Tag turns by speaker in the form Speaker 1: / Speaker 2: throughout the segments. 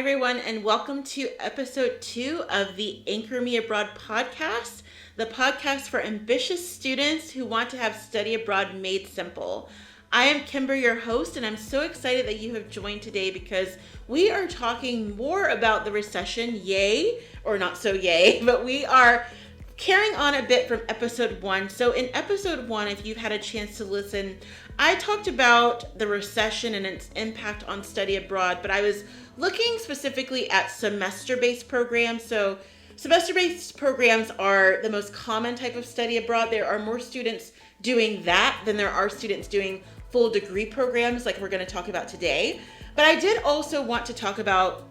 Speaker 1: everyone, and welcome to Episode 2 of the Anchor Me Abroad podcast, the podcast for ambitious students who want to have study abroad made simple. I am Kimber, your host, and I'm so excited that you have joined today because we are talking more about the recession, yay, or not so yay, but we are carrying on a bit from Episode 1. So in Episode 1, if you've had a chance to listen, I talked about the recession and its impact on study abroad, but I was looking specifically at semester-based programs. So semester-based programs are the most common type of study abroad. There are more students doing that than there are students doing full degree programs like we're going to talk about today. But I did also want to talk about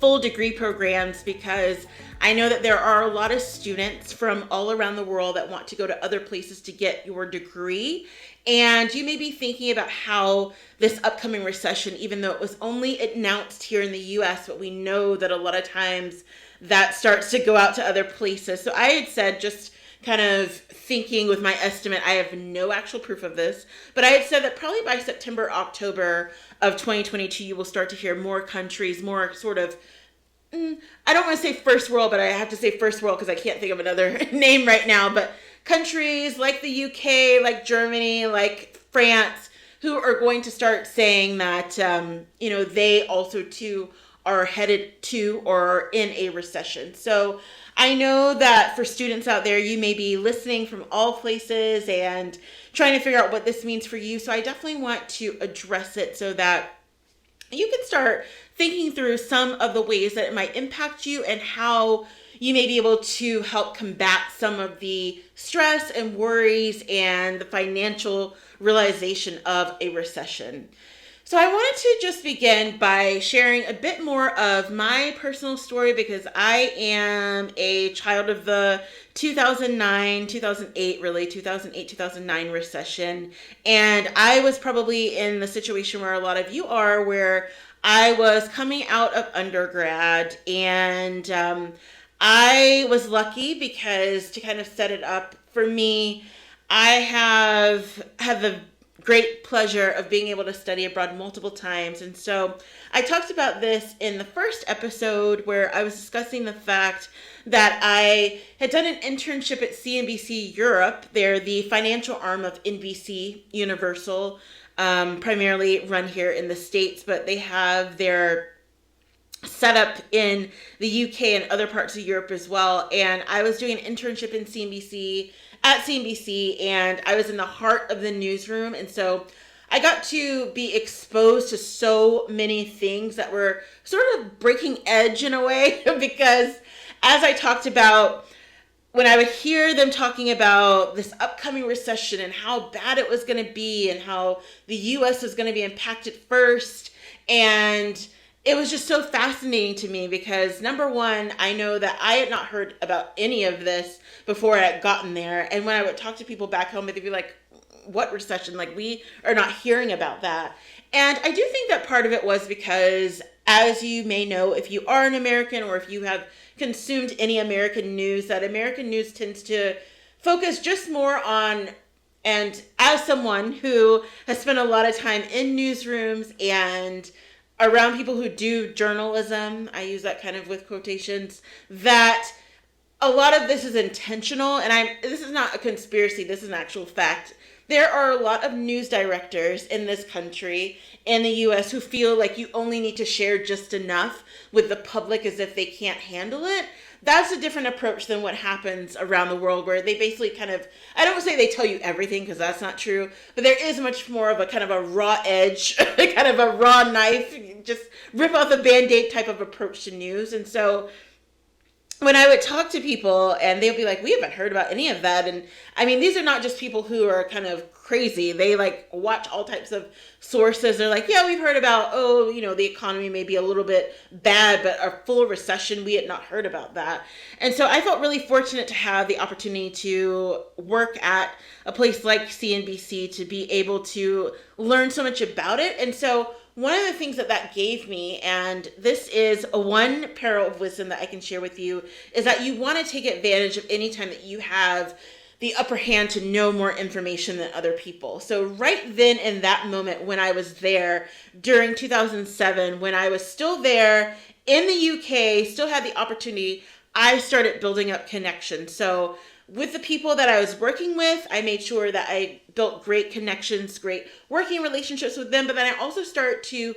Speaker 1: full degree programs because I know that there are a lot of students from all around the world that want to go to other places to get your degree. And you may be thinking about how this upcoming recession, even though it was only announced here in the US, but we know that a lot of times that starts to go out to other places. So I had said, just kind of thinking with my estimate, I have no actual proof of this, but I had said that probably by September, October of 2022, you will start to hear more countries, more sort of, I don't want to say first world, but I have to say first world because I can't think of another name right now, but countries like the UK, like Germany, like France, who are going to start saying that, they also too are headed to or are in a recession. So I know that for students out there, you may be listening from all places and trying to figure out what this means for you. So I definitely want to address it so that you can start thinking through some of the ways that it might impact you and how you may be able to help combat some of the stress and worries and the financial realization of a recession. So I wanted to just begin by sharing a bit more of my personal story because I am a child of the 2008, 2009 recession. And I was probably in the situation where a lot of you are, where I was coming out of undergrad and I was lucky because, to kind of set it up for me, I have had the great pleasure of being able to study abroad multiple times. And so I talked about this in the first episode where I was discussing the fact that I had done an internship at CNBC Europe. They're the financial arm of NBC Universal, primarily run here in the States, but they have their set up in the UK and other parts of Europe as well. And I was doing an internship in CNBC, and I was in the heart of the newsroom. And so I got to be exposed to so many things that were sort of breaking edge in a way, because as I talked about, when I would hear them talking about this upcoming recession and how bad it was going to be and how the US was going to be impacted first, and it was just so fascinating to me because, number one, I know that I had not heard about any of this before I had gotten there. And when I would talk to people back home, they'd be like, what recession? Like, we are not hearing about that. And I do think that part of it was because, as you may know, if you are an American or if you have consumed any American news, that American news tends to focus just more on, and as someone who has spent a lot of time in newsrooms and around people who do journalism, I use that kind of with quotations, that a lot of this is intentional. And this is not a conspiracy, this is an actual fact. There are a lot of news directors in this country, in the US, who feel like you only need to share just enough with the public as if they can't handle it. That's a different approach than what happens around the world, where they basically kind of, I don't want to say they tell you everything because that's not true, but there is much more of a kind of a raw edge, kind of a raw knife, just rip off the Band-Aid type of approach to news. And so when I would talk to people and they would be like, we haven't heard about any of that. And I mean, these are not just people who are kind of crazy. They like watch all types of sources. They're like, yeah, we've heard about, the economy may be a little bit bad, but a full recession, we had not heard about that. And so I felt really fortunate to have the opportunity to work at a place like CNBC to be able to learn so much about it. And so one of the things that gave me, and this is one pearl of wisdom that I can share with you, is that you want to take advantage of any time that you have the upper hand to know more information than other people. So right then in that moment when I was there during 2007, when I was still there in the UK, still had the opportunity, I started building up connections. So with the people that I was working with, I made sure that I built great connections, great working relationships with them. But then I also started to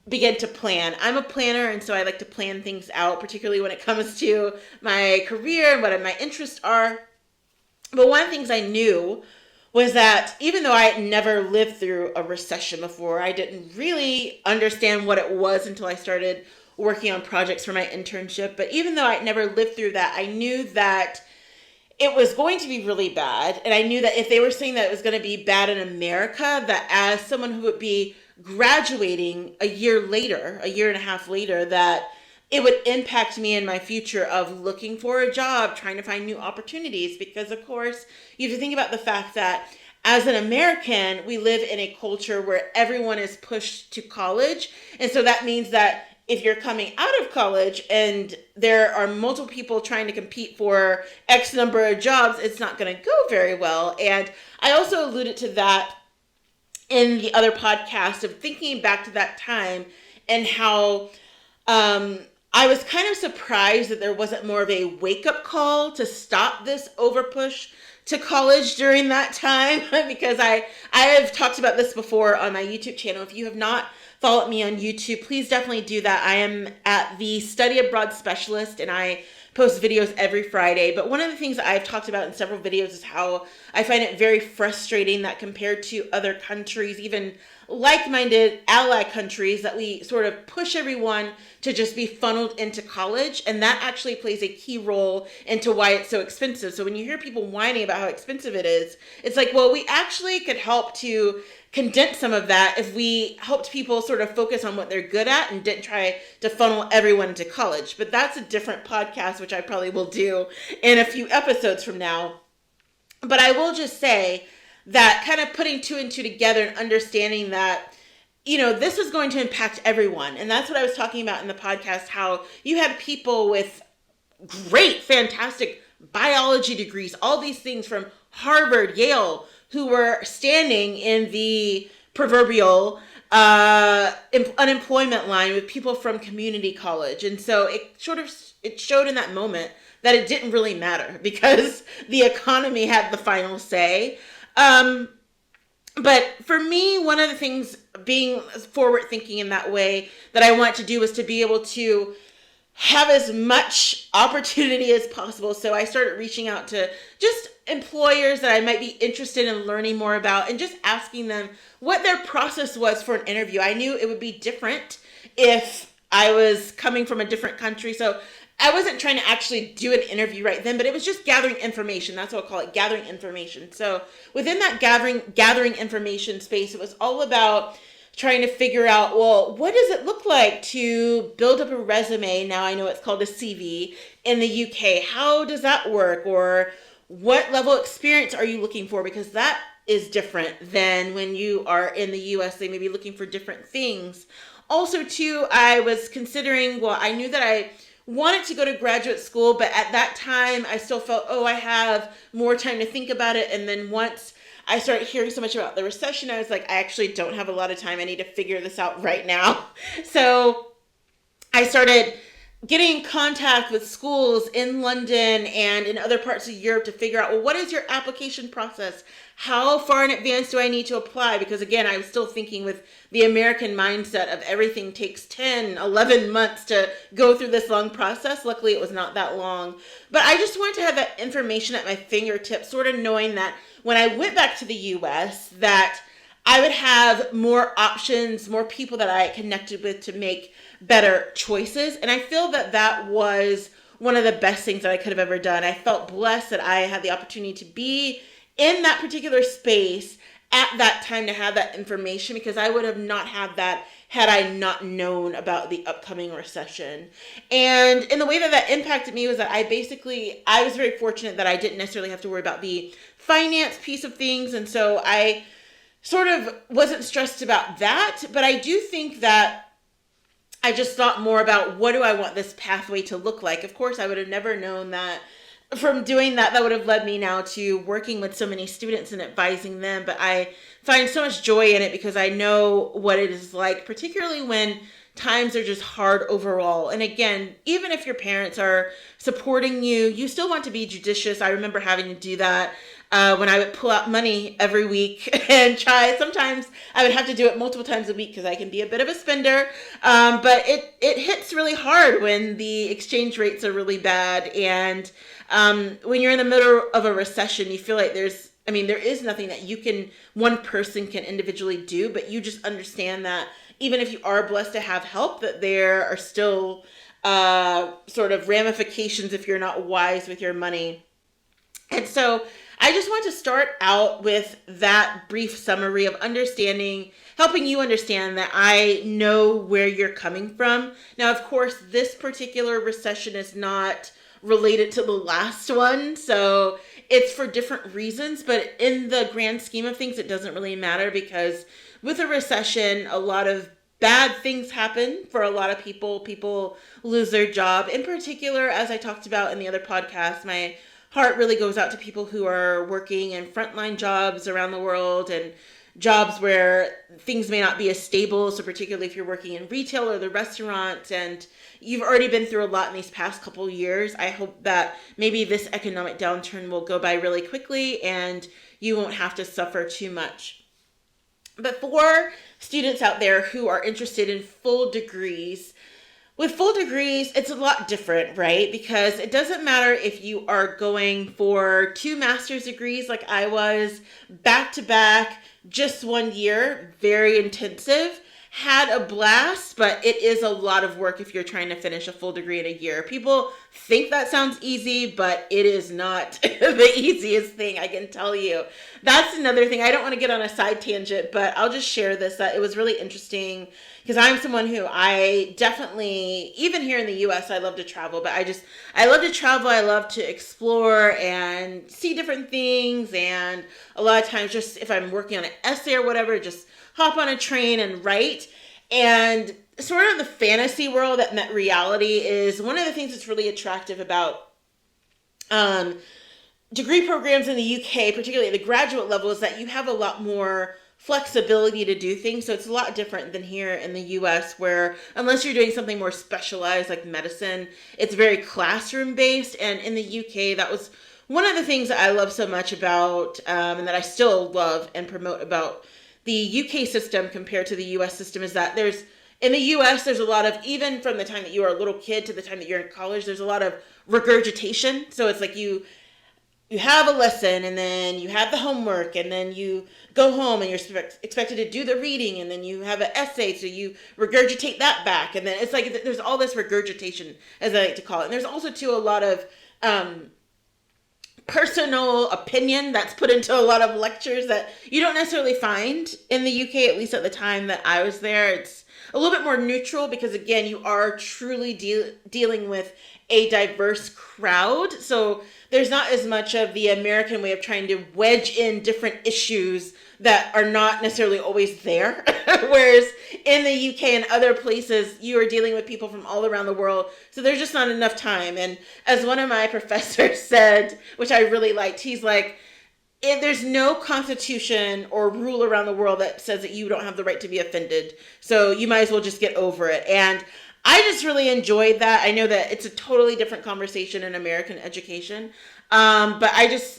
Speaker 1: begin to plan. I'm a planner, and so I like to plan things out, particularly when it comes to my career and what my interests are. But one of the things I knew was that even though I had never lived through a recession before, I didn't really understand what it was until I started working on projects for my internship. But even though I'd never lived through that, I knew that it was going to be really bad. And I knew that if they were saying that it was going to be bad in America, that as someone who would be graduating a year later, a year and a half later, that it would impact me in my future of looking for a job, trying to find new opportunities. Because of course, you have to think about the fact that as an American, we live in a culture where everyone is pushed to college. And so that means that if you're coming out of college and there are multiple people trying to compete for X number of jobs, it's not going to go very well. And I also alluded to that in the other podcast of thinking back to that time and how I was kind of surprised that there wasn't more of a wake-up call to stop this overpush to college during that time, because I have talked about this before on my YouTube channel. If you have not followed me on YouTube, please definitely do that. I am at the Study Abroad Specialist, and I post videos every Friday. But one of the things that I've talked about in several videos is how I find it very frustrating that compared to other countries, even like-minded ally countries, that we sort of push everyone to just be funneled into college. And that actually plays a key role into why it's so expensive. So when you hear people whining about how expensive it is, it's like, well, we actually could help to condense some of that if we helped people sort of focus on what they're good at and didn't try to funnel everyone into college. But that's a different podcast, which I probably will do in a few episodes from now. But I will just say that kind of putting two and two together and understanding that, you know, this is going to impact everyone. And that's what I was talking about in the podcast, how you had people with great, fantastic biology degrees, all these things from Harvard, Yale, who were standing in the proverbial unemployment line with people from community college. And so it showed in that moment that it didn't really matter because the economy had the final say. But for me, one of the things being forward thinking in that way that I want to do was to be able to have as much opportunity as possible. So I started reaching out to just employers that I might be interested in learning more about and just asking them what their process was for an interview. I knew it would be different if I was coming from a different country. So I wasn't trying to actually do an interview right then, but it was just gathering information. That's what I'll call it, gathering information. So within that gathering information space, it was all about trying to figure out, well, what does it look like to build up a resume? Now I know it's called a CV in the UK. How does that work? Or what level of experience are you looking for? Because that is different than when you are in the US. They may be looking for different things. Also, too, I was considering, well, I knew that I wanted to go to graduate school, but at that time I still felt, I have more time to think about it. And then once I started hearing so much about the recession, I was like, I actually don't have a lot of time. I need to figure this out right now. So I started getting in contact with schools in London and in other parts of Europe to figure out, well, what is your application process? How far in advance do I need to apply? Because again, I was still thinking with the American mindset of everything takes 10, 11 months to go through this long process. Luckily, it was not that long. But I just wanted to have that information at my fingertips, sort of knowing that when I went back to the US, that I would have more options, more people that I connected with to make better choices. And I feel that that was one of the best things that I could have ever done. I felt blessed that I had the opportunity to be in that particular space at that time to have that information, because I would have not had that had I not known about the upcoming recession. And in the way that that impacted me was that I was very fortunate that I didn't necessarily have to worry about the finance piece of things. And so I sort of wasn't stressed about that. But I do think that I just thought more about, what do I want this pathway to look like? Of course, I would have never known that from doing that, that would have led me now to working with so many students and advising them. But I find so much joy in it because I know what it is like, particularly when times are just hard overall. And again, even if your parents are supporting you, you still want to be judicious. I remember having to do that when I would pull out money every week and try. Sometimes I would have to do it multiple times a week because I can be a bit of a spender. But it hits really hard when the exchange rates are really bad. And when you're in the middle of a recession, you feel like there is nothing that one person can individually do, but you just understand that even if you are blessed to have help, that there are still sort of ramifications if you're not wise with your money. And so I just want to start out with that brief summary of helping you understand that I know where you're coming from. Now, of course, this particular recession is not related to the last one, so it's for different reasons, but in the grand scheme of things, it doesn't really matter because with a recession, a lot of bad things happen for a lot of people. People lose their job. In particular, as I talked about in the other podcast, my heart really goes out to people who are working in frontline jobs around the world and jobs where things may not be as stable. So particularly if you're working in retail or the restaurant and you've already been through a lot in these past couple years, I hope that maybe this economic downturn will go by really quickly and you won't have to suffer too much. But for students out there who are interested in full degrees, with full degrees, it's a lot different, right? Because it doesn't matter if you are going for 2 master's degrees like I was, back to back, just 1 year, very intensive. Had a blast, but it is a lot of work if you're trying to finish a full degree in a year. People think that sounds easy, but it is not the easiest thing, I can tell you. That's another thing. I don't want to get on a side tangent, but I'll just share this, that it was really interesting because I'm someone who I definitely, even here in the US, I love to travel, but I love to travel. I love to explore and see different things. And a lot of times just if I'm working on an essay or whatever, just hop on a train and write. And sort of the fantasy world that met reality is one of the things that's really attractive about degree programs in the UK, particularly at the graduate level, is that you have a lot more flexibility to do things. So it's a lot different than here in the US, where unless you're doing something more specialized like medicine, it's very classroom based. And in the UK, that was one of the things that I love so much about and that I still love and promote about the UK system compared to the US system is that in the US, there's a lot of, even from the time that you are a little kid to the time that you're in college, there's a lot of regurgitation. So it's like you have a lesson and then you have the homework and then you go home and you're expected to do the reading and then you have an essay, so you regurgitate that back. And then it's like there's all this regurgitation, as I like to call it. And there's also too a lot of personal opinion that's put into a lot of lectures that you don't necessarily find in the UK, at least at the time that I was there. It's a little bit more neutral because, again, you are truly dealing with a diverse crowd. So there's not as much of the American way of trying to wedge in different issues that are not necessarily always there. Whereas in the UK and other places, you are dealing with people from all around the world. So there's just not enough time. And as one of my professors said, which I really liked, he's like, there's no constitution or rule around the world that says that you don't have the right to be offended. So you might as well just get over it. And I just really enjoyed that. I know that it's a totally different conversation in American education. But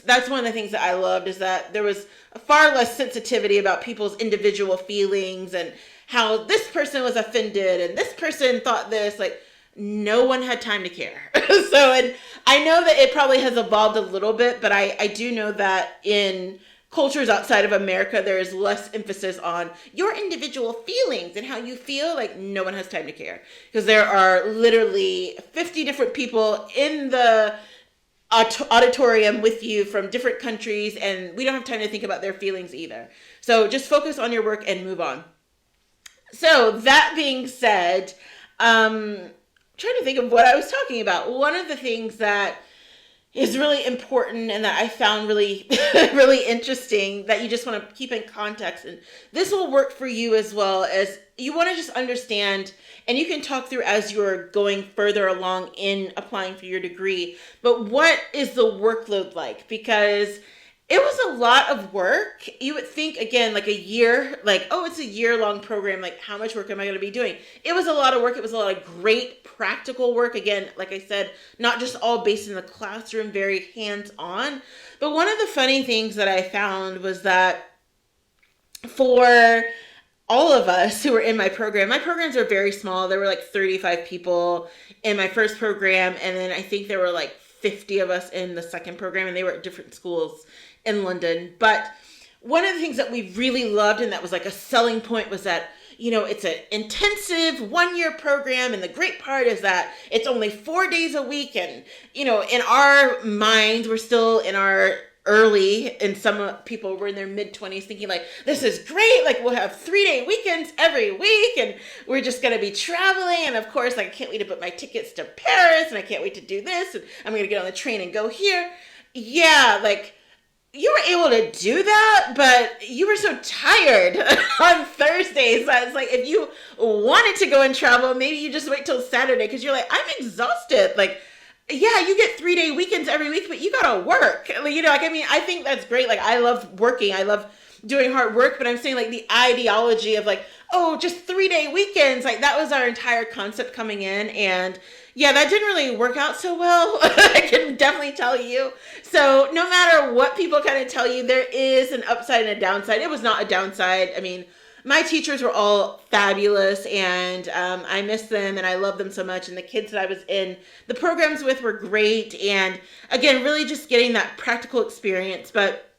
Speaker 1: that's one of the things that I loved, is that there was far less sensitivity about people's individual feelings and how this person was offended and this person thought this. Like, no one had time to care. And I know that it probably has evolved a little bit, but I do know that in cultures outside of America, there is less emphasis on your individual feelings and how you feel. Like, no one has time to care because there are literally 50 different people in the auditorium with you from different countries, and we don't have time to think about their feelings either. So just focus on your work and move on. So that being said, trying to think of what I was talking about. One of the things that is really important and that I found really, really interesting that you just want to keep in context. And this will work for you as well, as you want to just understand, and you can talk through as you're going further along in applying for your degree. But what is the workload like? Because it was a lot of work. You would think, again, like a year, like, oh, it's a year-long program. Like, how much work am I going to be doing? It was a lot of work. It was a lot of great practical work. Again, like I said, not just all based in the classroom, very hands-on. But one of the funny things that I found was that for all of us who were in my programs are very small. There were like 35 people in my first program. And then I think there were like 50 of us in the second program, and they were at different schools in London. But one of the things that we really loved and that was like a selling point was that, you know, it's an intensive 1-year program. And the great part is that it's only 4 days a week. And, you know, in our minds, we're still in our early, and some people were in their mid-20s thinking like, this is great. Like, we'll have 3-day weekends every week and we're just going to be traveling. And of course, like, I can't wait to book my tickets to Paris and I can't wait to do this. And I'm going to get on the train and go here. Yeah, like, you were able to do that, but you were so tired on Thursdays that it's like, if you wanted to go and travel, maybe you just wait till Saturday because you're like, I'm exhausted. Like, yeah, you get 3-day weekends every week, but you gotta work. You know, like, I mean, I think that's great. Like, I love working. I love doing hard work, but I'm saying like the ideology of like, oh, just 3-day weekends. Like, that was our entire concept coming in. And yeah, that didn't really work out so well. I can definitely tell you. So no matter what people kind of tell you, there is an upside and a downside. It was not a downside. I mean, my teachers were all fabulous, and I miss them, and I love them so much. And the kids that I was in the programs with were great. And again, really just getting that practical experience. But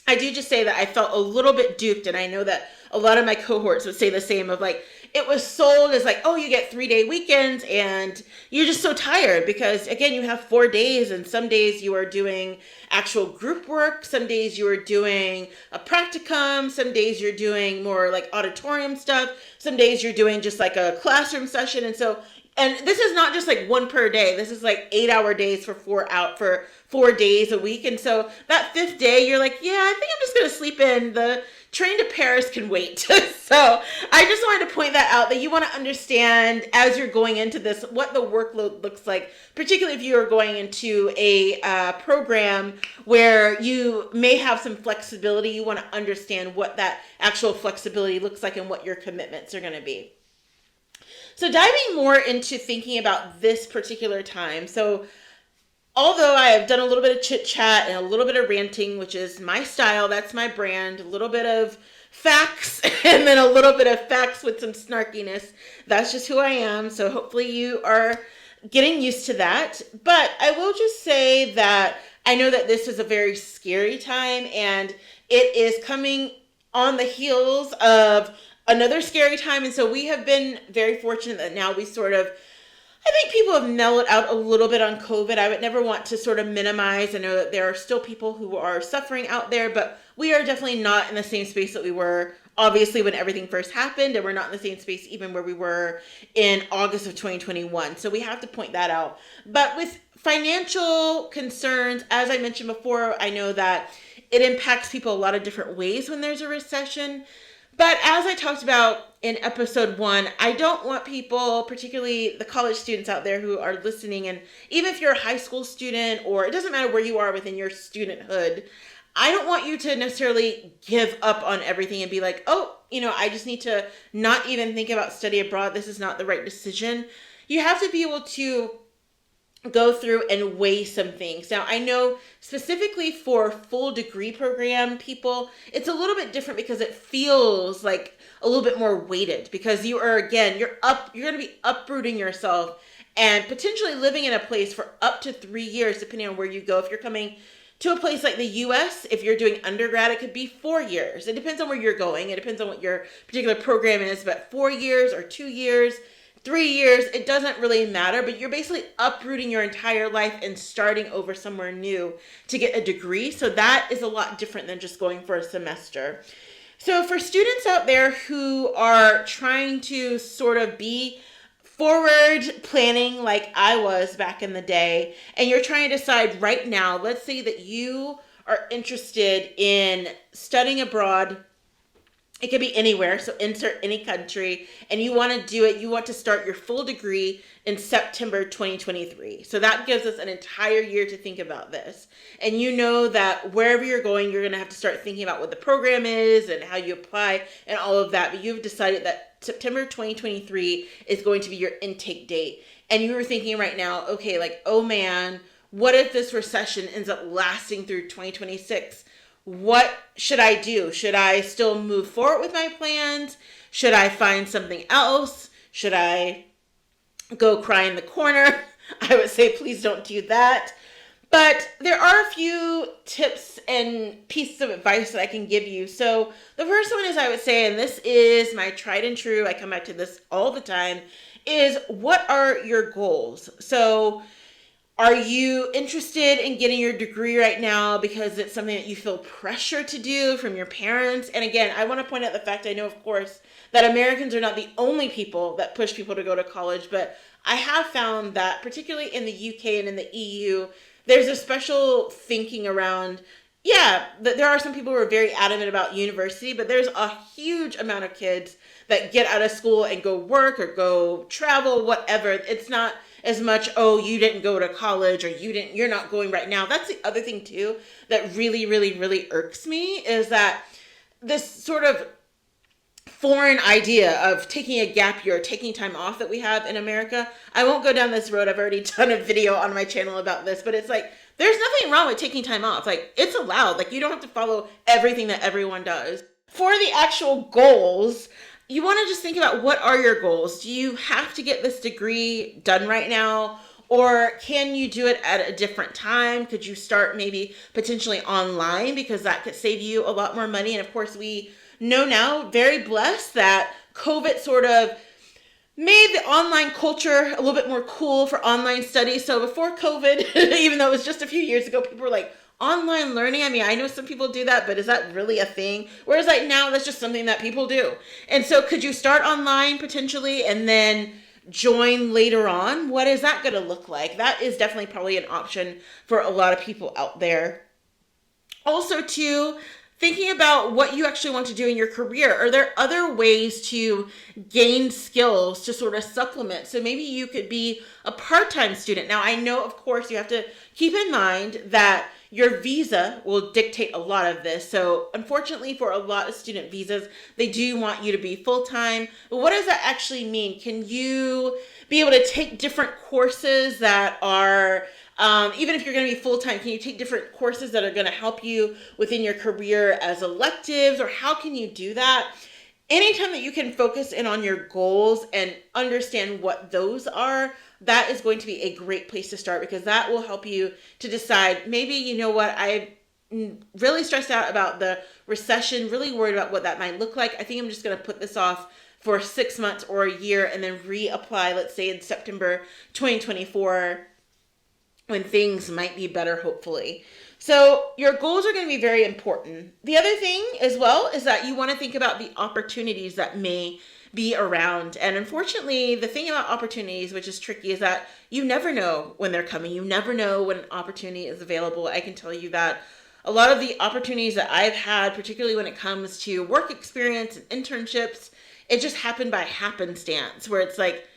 Speaker 1: I do just say that I felt a little bit duped, and I know that a lot of my cohorts would say the same of like, it was sold as like, oh, you get 3-day weekends and you're just so tired because, again, you have 4 days, and some days you are doing actual group work. Some days you are doing a practicum. Some days you're doing more like auditorium stuff. Some days you're doing just like a classroom session. And so, and this is not just like one per day. This is like 8-hour days for 4 days a week. And so that 5th day, you're like, yeah, I think I'm just going to sleep in. The train to Paris can wait. So I just wanted to point that out, that you want to understand as you're going into this, what the workload looks like, particularly if you are going into a program where you may have some flexibility. You want to understand what that actual flexibility looks like and what your commitments are going to be. So diving more into thinking about this particular time. So although I have done a little bit of chit chat and a little bit of ranting, which is my style, that's my brand, a little bit of facts and then a little bit of facts with some snarkiness. That's just who I am. So hopefully you are getting used to that. But I will just say that I know that this is a very scary time, and it is coming on the heels of another scary time. And so we have been very fortunate that now we sort of, I think people have mellowed out a little bit on COVID. I would never want to sort of minimize. I know that there are still people who are suffering out there, but we are definitely not in the same space that we were, obviously, when everything first happened, and we're not in the same space even where we were in August of 2021. So we have to point that out. But with financial concerns, as I mentioned before, I know that it impacts people a lot of different ways when there's a recession. But as I talked about in episode 1, I don't want people, particularly the college students out there who are listening, and even if you're a high school student, or it doesn't matter where you are within your studenthood, I don't want you to necessarily give up on everything and be like, oh, you know, I just need to not even think about study abroad. This is not the right decision. You have to be able to go through and weigh some things. Now, I know specifically for full degree program people, it's a little bit different because it feels like a little bit more weighted, because you are, again, you're going to be uprooting yourself and potentially living in a place for up to 3 years, depending on where you go. If you're coming to a place like the US, if you're doing undergrad, it could be 4 years. It depends on where you're going. It depends on what your particular program is, but 4 years or 2 years, 3 years, it doesn't really matter, but you're basically uprooting your entire life and starting over somewhere new to get a degree. So that is a lot different than just going for a semester. So for students out there who are trying to sort of be forward planning like I was back in the day, and you're trying to decide right now, let's say that you are interested in studying abroad. It could be anywhere, so insert any country, and you want to do it, you want to start your full degree in September 2023. So that gives us an entire year to think about this. And you know that wherever you're going, you're going to have to start thinking about what the program is and how you apply and all of that. But you've decided that September 2023 is going to be your intake date. And you were thinking right now, okay, like, oh man, what if this recession ends up lasting through 2026? What should I do? Should I still move forward with my plans? Should I find something else? Should I go cry in the corner? I would say please don't do that. But there are a few tips and pieces of advice that I can give you. So the first one is, I would say, and this is my tried and true, I come back to this all the time, is what are your goals? So are you interested in getting your degree right now because it's something that you feel pressure to do from your parents? And again, I want to point out the fact, I know, of course, that Americans are not the only people that push people to go to college, but I have found that particularly in the UK and in the EU, there's a special thinking around, there are some people who are very adamant about university, but there's a huge amount of kids that get out of school and go work or go travel, whatever. It's not as much, oh, you didn't go to college or you're not going right now. That's the other thing too that really, really, really irks me, is that this sort of foreign idea of taking a gap year, taking time off that we have in America. I won't go down this road. I've already done a video on my channel about this, but it's like, there's nothing wrong with taking time off. Like, it's allowed. Like, you don't have to follow everything that everyone does. For the actual goals, you want to just think about, what are your goals? Do you have to get this degree done right now? Or can you do it at a different time? Could you start maybe potentially online, because that could save you a lot more money? And of course, we know now, very blessed, that COVID sort of made the online culture a little bit more cool for online studies. So before COVID, even though it was just a few years ago, people were like, online learning? I mean, I know some people do that, but is that really a thing? Whereas like now, that's just something that people do. And so could you start online potentially and then join later on? What is that going to look like? That is definitely probably an option for a lot of people out there. Also too, thinking about what you actually want to do in your career. Are there other ways to gain skills to sort of supplement? So maybe you could be a part-time student. Now, I know, of course, you have to keep in mind that your visa will dictate a lot of this. So unfortunately, for a lot of student visas, they do want you to be full-time. But what does that actually mean? Can you be able to take different courses that are, even if you're going to be full-time, can you take different courses that are going to help you within your career as electives? Or how can you do that? Anytime that you can focus in on your goals and understand what those are, that is going to be a great place to start, because that will help you to decide, maybe, you know what, I'm really stressed out about the recession, really worried about what that might look like. I think I'm just going to put this off for 6 months or a year and then reapply, let's say in September 2024, when things might be better, hopefully. So your goals are going to be very important. The other thing as well is that you want to think about the opportunities that may be around. And unfortunately, the thing about opportunities, which is tricky, is that you never know when they're coming. You never know when an opportunity is available. I can tell you that a lot of the opportunities that I've had, particularly when it comes to work experience and internships, it just happened by happenstance, where it's like,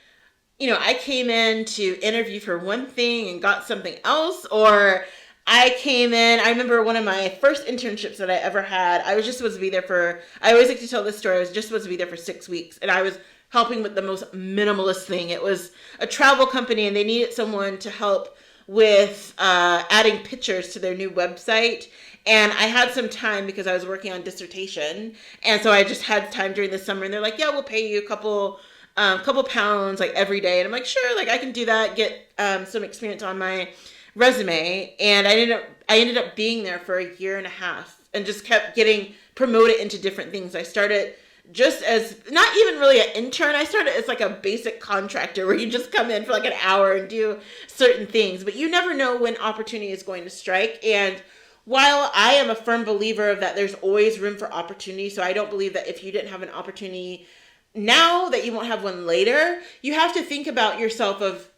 Speaker 1: you know, I came in to interview for one thing and got something else, or I came in, I remember one of my first internships that I ever had, I was just supposed to be there for, I always like to tell this story, I was just supposed to be there for 6 weeks, and I was helping with the most minimalist thing. It was a travel company, and they needed someone to help with adding pictures to their new website. And I had some time because I was working on dissertation, and so I just had time during the summer, and they're like, yeah, we'll pay you a couple pounds like every day. And I'm like, sure, like I can do that, get some experience on my resume. And I ended up being there for a year and a half and just kept getting promoted into different things. I started just as not even really an intern. I started as like a basic contractor where you just come in for like an hour and do certain things, but you never know when opportunity is going to strike. And while I am a firm believer of that there's always room for opportunity, so I don't believe that if you didn't have an opportunity now that you won't have one later, you have to think about yourself of,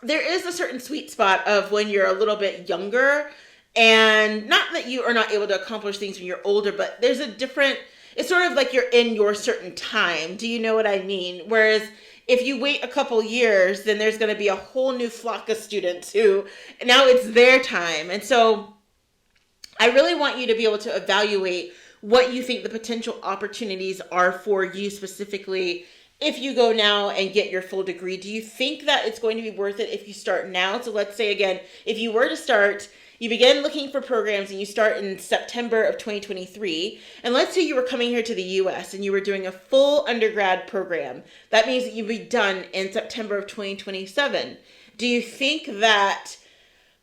Speaker 1: there is a certain sweet spot of when you're a little bit younger, and not that you are not able to accomplish things when you're older, but there's a different, it's sort of like you're in your certain time. Do you know what I mean? Whereas if you wait a couple years, then there's going to be a whole new flock of students who now it's their time. And so I really want you to be able to evaluate what you think the potential opportunities are for you specifically if you go now and get your full degree. Do you think that it's going to be worth it if you start now? So let's say again, if you were to start, you begin looking for programs and you start in September of 2023. And let's say you were coming here to the US and you were doing a full undergrad program. That means that you'd be done in September of 2027. Do you think that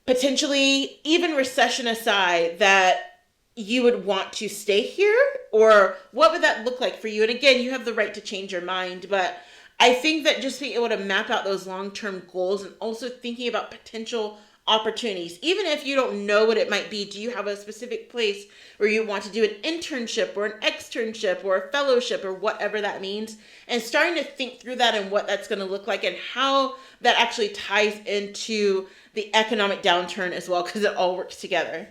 Speaker 1: potentially, even recession aside, that you would want to stay here? Or what would that look like for you? And again, you have the right to change your mind, but I think that just being able to map out those long-term goals and also thinking about potential opportunities, even if you don't know what it might be, do you have a specific place where you want to do an internship or an externship or a fellowship or whatever that means, and starting to think through that and what that's going to look like and how that actually ties into the economic downturn as well, because it all works together.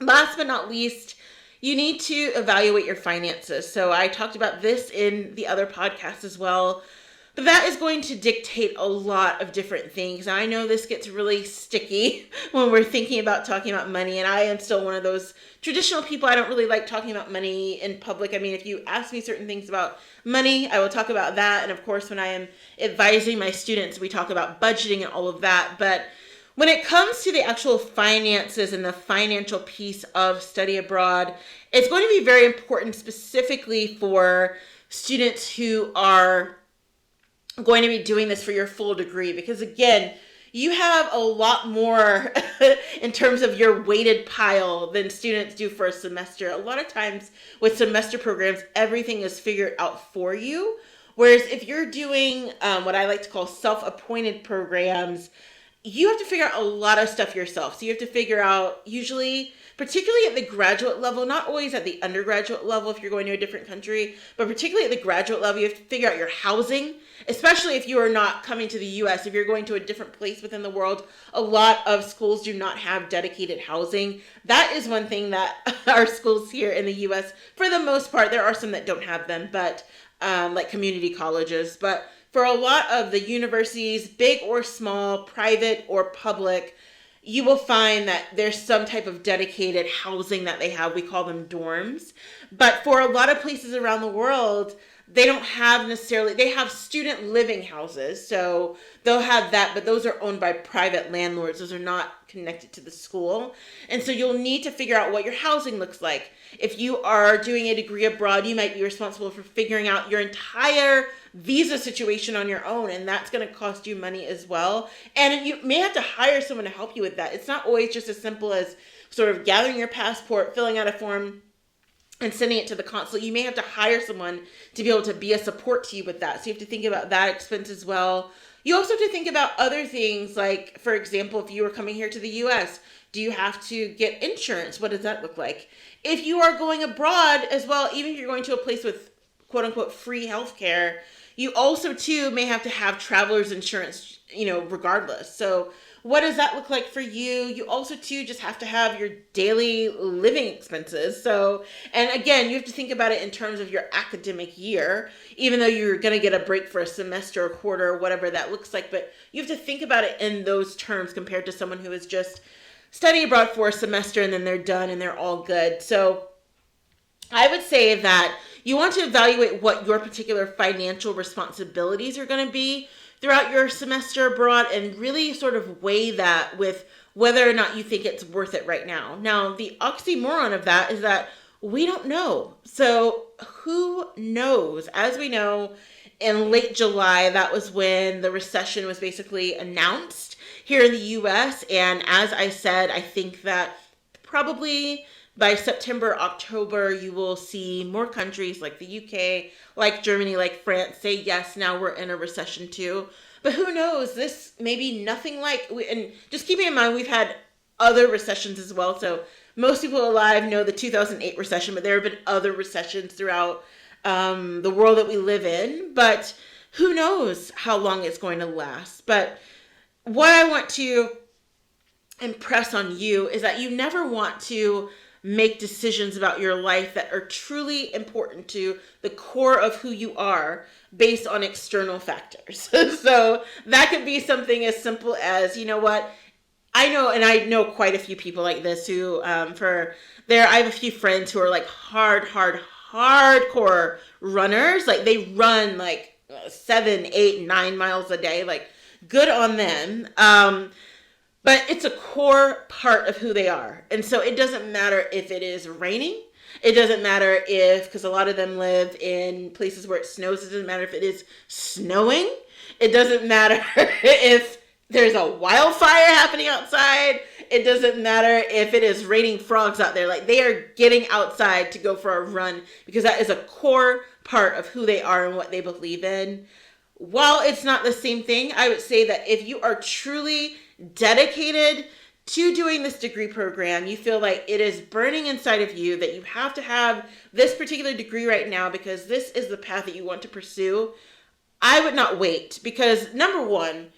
Speaker 1: Last but not least, you need to evaluate your finances. So I talked about this in the other podcast as well. But that is going to dictate a lot of different things. I know this gets really sticky when we're thinking about talking about money, and I am still one of those traditional people. I don't really like talking about money in public. I mean, if you ask me certain things about money, I will talk about that. And of course, when I am advising my students, we talk about budgeting and all of that. But when it comes to the actual finances and the financial piece of study abroad, it's going to be very important specifically for students who are going to be doing this for your full degree, because again, you have a lot more in terms of your weighted pile than students do for a semester. A lot of times with semester programs, everything is figured out for you. Whereas if you're doing what I like to call self-appointed programs, you have to figure out a lot of stuff yourself. So you have to figure out, usually, particularly at the graduate level, not always at the undergraduate level if you're going to a different country, but particularly at the graduate level, you have to figure out your housing, especially if you are not coming to the US. If you're going to a different place within the world, a lot of schools do not have dedicated housing. That is one thing that our schools here in the US, for the most part, there are some that don't have them, but like community colleges, but for a lot of the universities, big or small, private or public, you will find that there's some type of dedicated housing that they have. We call them dorms. But for a lot of places around the world, they don't have necessarily, they have student living houses. So they'll have that, but those are owned by private landlords. Those are not connected to the school. And so you'll need to figure out what your housing looks like. If you are doing a degree abroad, you might be responsible for figuring out your entire visa situation on your own, and that's going to cost you money as well. And you may have to hire someone to help you with that. It's not always just as simple as sort of gathering your passport, filling out a form, and sending it to the consulate. You may have to hire someone to be able to be a support to you with that. So you have to think about that expense as well. You also have to think about other things, like, for example, if you were coming here to the US, do you have to get insurance? What does that look like? If you are going abroad as well, even if you're going to a place with quote unquote free healthcare, you also too may have to have traveler's insurance, regardless. So what does that look like for you? You also too just have to have your daily living expenses. So, and again, you have to think about it in terms of your academic year, even though you're going to get a break for a semester or quarter or whatever that looks like. But you have to think about it in those terms compared to someone who is just studying abroad for a semester and then they're done and they're all good. So I would say that you want to evaluate what your particular financial responsibilities are going to be throughout your semester abroad and really sort of weigh that with whether or not you think it's worth it right now. Now, the oxymoron of that is that we don't know. So who knows? As we know, in late July, that was when the recession was basically announced here in the US. And as I said, I think that probably by September, October, you will see more countries like the UK, like Germany, like France say, yes, now we're in a recession too. But who knows? This may be nothing like, and just keeping in mind, we've had other recessions as well. So most people alive know the 2008 recession, but there have been other recessions throughout the world that we live in, but who knows how long it's going to last. But what I want to impress on you is that you never want to make decisions about your life that are truly important to the core of who you are based on external factors. So that could be something as simple as, you know what, I know quite a few people like this who, I have a few friends who are like hardcore runners. Like they run like 7, 8, 9 miles a day. Like good on them. But it's a core part of who they are. And so it doesn't matter if it is raining. It doesn't matter because a lot of them live in places where it snows. It doesn't matter if it is snowing. It doesn't matter if there's a wildfire happening outside. It doesn't matter if it is raining frogs out there. Like they are getting outside to go for a run because that is a core part of who they are and what they believe in. While it's not the same thing, I would say that if you are truly dedicated to doing this degree program, you feel like it is burning inside of you that you have to have this particular degree right now because this is the path that you want to pursue, I would not wait because number one,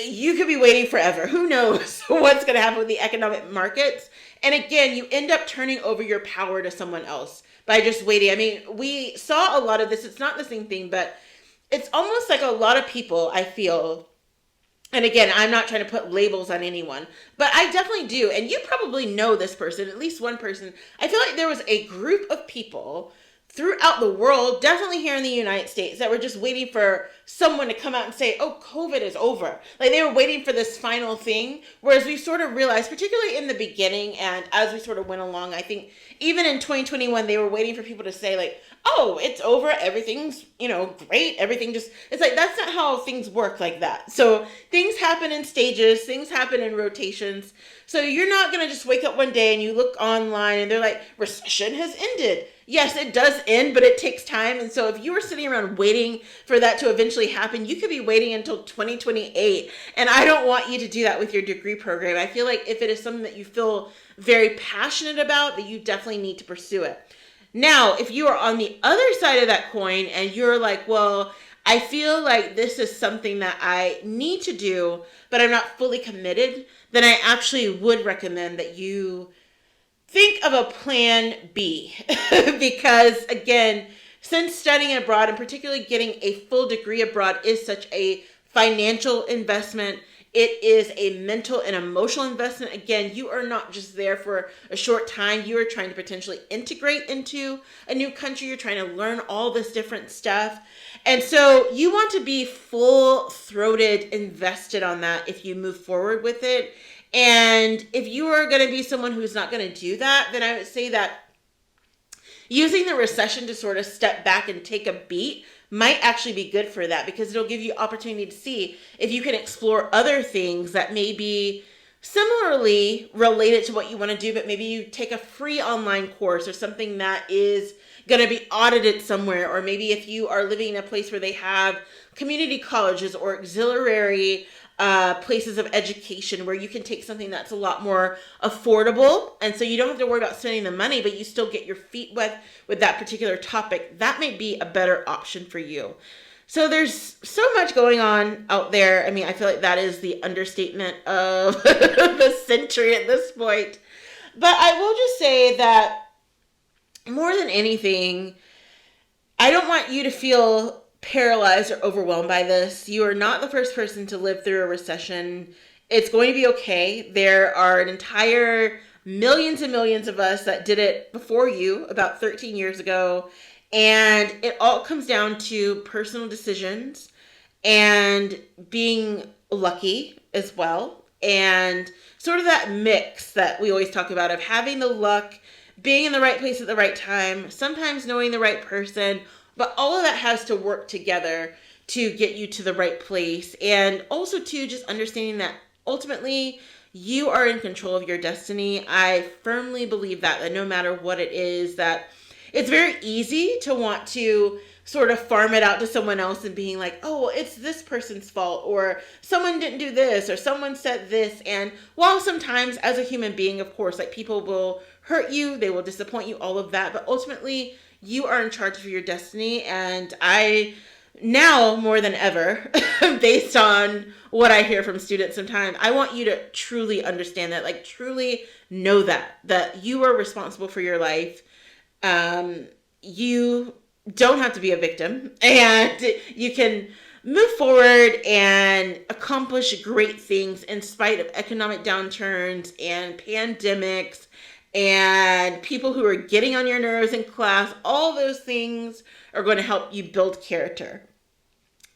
Speaker 1: you could be waiting forever. Who knows what's going to happen with the economic markets? And again, you end up turning over your power to someone else by just waiting. I mean, we saw a lot of this. It's not the same thing, but it's almost like a lot of people, I feel, and again, I'm not trying to put labels on anyone, but I definitely do. And you probably know this person, at least one person. I feel like there was a group of people throughout the world, definitely here in the United States, that were just waiting for someone to come out and say, oh, COVID is over. Like they were waiting for this final thing. Whereas we sort of realized, particularly in the beginning and as we sort of went along, I think even in 2021, they were waiting for people to say like, oh, it's over. Everything's, great. Everything just, it's like, that's not how things work like that. So things happen in stages, things happen in rotations. So you're not going to just wake up one day and you look online and they're like, recession has ended. Yes, it does end, but it takes time. And so if you were sitting around waiting for that to eventually happen, you could be waiting until 2028. And I don't want you to do that with your degree program. I feel like if it is something that you feel very passionate about, that you definitely need to pursue it. Now, if you are on the other side of that coin and you're like, well, I feel like this is something that I need to do, but I'm not fully committed, then I actually would recommend that you think of a plan B. Because again, since studying abroad and particularly getting a full degree abroad is such a financial investment, it is a mental and emotional investment. Again, you are not just there for a short time. You are trying to potentially integrate into a new country. You're trying to learn all this different stuff. And so you want to be full-throated invested on that if you move forward with it. And if you are going to be someone who's not going to do that, then I would say that using the recession to sort of step back and take a beat might actually be good for that because it'll give you opportunity to see if you can explore other things that may be similarly related to what you want to do, but maybe you take a free online course or something that is going to be audited somewhere, or maybe if you are living in a place where they have community colleges or auxiliary places of education where you can take something that's a lot more affordable, and so you don't have to worry about spending the money, but you still get your feet wet with that particular topic, that might be a better option for you. So there's so much going on out there. I mean, I feel like that is the understatement of the century at this point. But I will just say that more than anything, I don't want you to feel paralyzed or overwhelmed by this. You are not the first person to live through a recession. It's going to be okay. There are an entire millions and millions of us that did it before you about 13 years ago. And it all comes down to personal decisions and being lucky as well. And sort of that mix that we always talk about of having the luck, being in the right place at the right time, sometimes knowing the right person, but all of that has to work together to get you to the right place. And also too, just understanding that ultimately you are in control of your destiny. I firmly believe that no matter what it is, that it's very easy to want to sort of farm it out to someone else and being like, oh, well, it's this person's fault, or someone didn't do this, or someone said this. And while sometimes as a human being, of course, like people will hurt you, they will disappoint you, all of that. But ultimately, you are in charge of your destiny. And I, now more than ever, based on what I hear from students sometimes, I want you to truly understand that, like truly know that you are responsible for your life. You don't have to be a victim, and you can move forward and accomplish great things in spite of economic downturns and pandemics and people who are getting on your nerves in class. All those things are going to help you build character.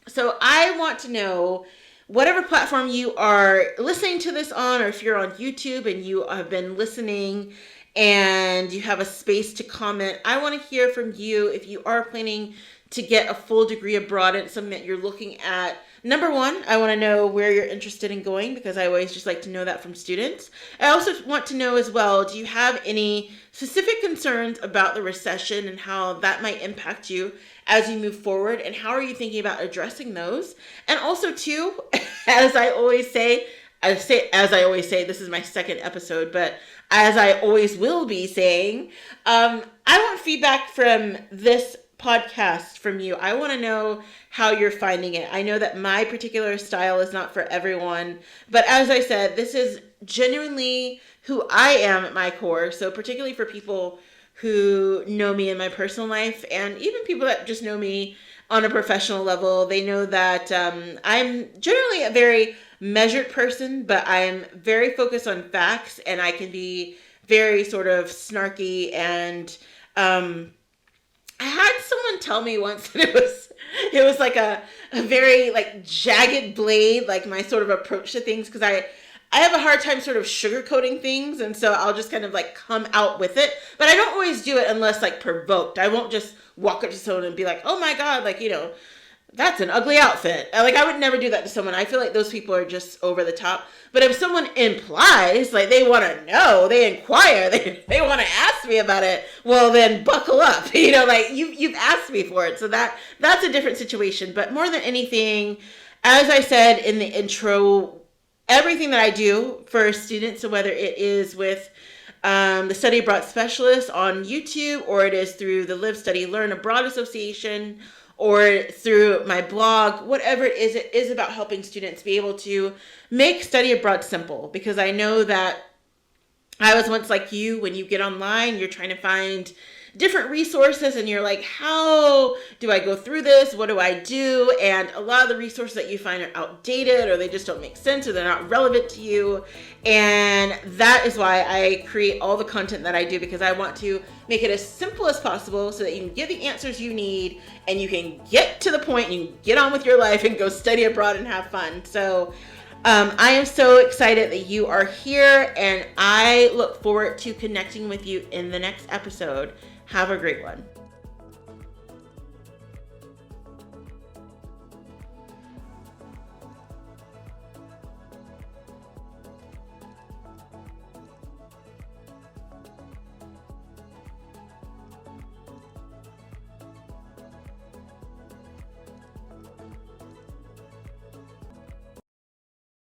Speaker 1: So I want to know, whatever platform you are listening to this on, or if you're on YouTube and you have been listening and you have a space to comment, I want to hear from you if you are planning to get a full degree abroad and something that you're looking at. Number one, I want to know where you're interested in going, because I always just like to know that from students. I also want to know as well, do you have any specific concerns about the recession and how that might impact you as you move forward, and how are you thinking about addressing those? And also too, as I always say, this is my second episode, but as I always will be saying, I want feedback from this podcast from you. I want to know how you're finding it. I know that my particular style is not for everyone, but as I said, this is genuinely who I am at my core. So particularly for people who know me in my personal life, and even people that just know me on a professional level, they know that I'm generally a very measured person, but I'm very focused on facts, and I can be very sort of snarky. And I had someone tell me once that it was like a very like jagged blade, like my sort of approach to things, because I have a hard time sort of sugarcoating things, and so I'll just kind of like come out with it. But I don't always do it unless like provoked. I won't just walk up to someone and be like, oh my God, like, that's an ugly outfit. Like, I would never do that to someone. I feel like those people are just over the top. But if someone implies, like they want to know, they inquire, they want to ask me about it, well then buckle up. Like you've asked me for it. So that's a different situation. But more than anything, as I said in the intro, everything that I do for students, so whether it is with the Study Abroad Specialist on YouTube, or it is through the Live, Study, Learn Abroad Association, or through my blog, whatever it is about helping students be able to make study abroad simple. Because I know that I was once like you. When you get online, you're trying to find different resources, and you're like, how do I go through this? What do I do? And a lot of the resources that you find are outdated, or they just don't make sense, or they're not relevant to you. And that is why I create all the content that I do, because I want to make it as simple as possible so that you can get the answers you need, and you can get to the point, and you can get on with your life and go study abroad and have fun. So I am so excited that you are here, and I look forward to connecting with you in the next episode. Have a great one.